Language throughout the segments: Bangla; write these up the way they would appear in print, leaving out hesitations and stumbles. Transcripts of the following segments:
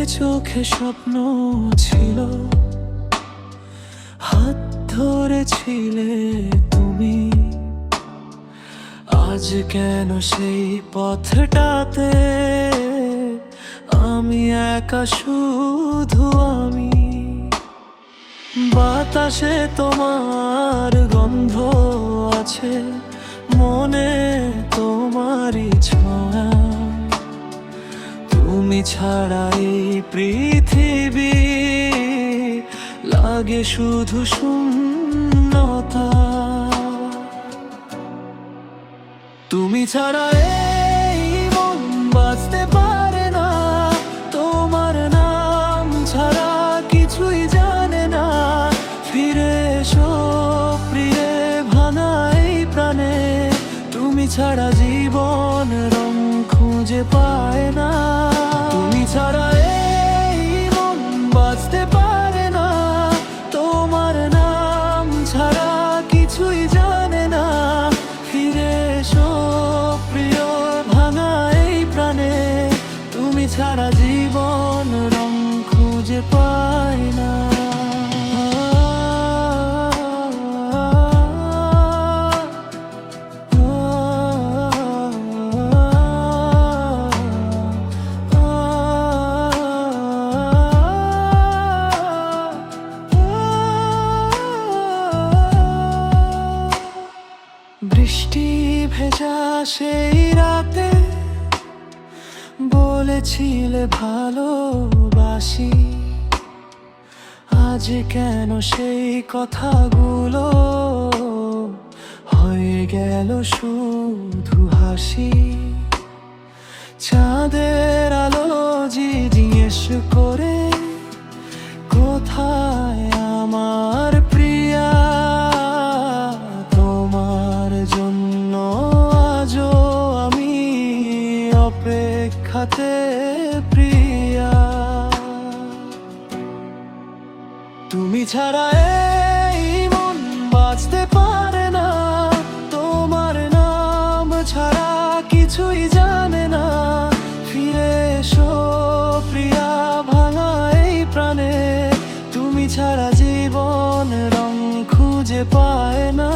চোখে চোখে স্বপ্ন ছিল, হাত ধরেছিলে তুমি। আজ কেন সেই পথটাতে আমি একা, শুধু আমি। বাতাসে তোমার গন্ধ আছে, মনে তোমারই ছোঁয়া। তুমি ছাড়া এই পৃথিবী লাগে শুধু শূন্যতা। তুমি ছাড়া এই মন বাঁচতে পারে না, তোমার নাম ছাড়া কিছুই জানে না। ফিরে এসো প্রিয়ে, ভাঙা এই প্রাণে। তুমি ছাড়া জীবন রং খুঁজে পায় না। তুমি ছাড়া এই মন বাঁচতে পারে না, তোমার নাম ছাড়া কিছুই জানে না। ফিরে এসো প্রিয়, ভাঙা এই প্রাণে। তুমি ছাড়া জীবন রং খুঁজে পায় না। বৃষ্টি ভেজা সেই রাতে বলেছিলে ভালোবাসি। আজ কেন সেই কথাগুলো হয়ে গেল শুধু হাসি। চাঁদের আলো জিজ্ঞেস করে, কোথায় আমার প্রিয়া? তোমার জন্য আজও আমি অপেক্ষাতে প্রিয়া। তুমি ছাড়া এই মন বাঁচতে পারে না, তোমার নাম ছাড়া কিছুই জানে না। ফিরে এসো প্রিয়া, ভাঙা এই প্রাণে। তুমি ছাড়া জীবন রং খুঁজে পায় না।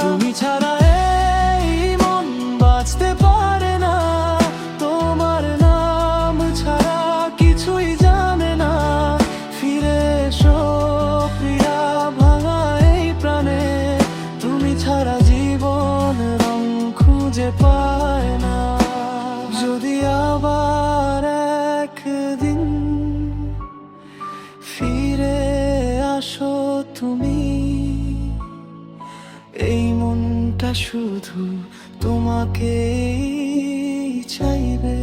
তুমি ছাড়া এই মন বাঁচতে পারে না, তোমার নাম ছাড়া কিছুই জানে না। ফিরে এসো প্রিয়া, ভাঙা এই প্রাণে। তুমি ছাড়া জীবন রং খুঁজে পায় না। যদি আবার একদিন ফিরে আসো তুমি, এই মনটা শুধু তোমাকেই চাইবে।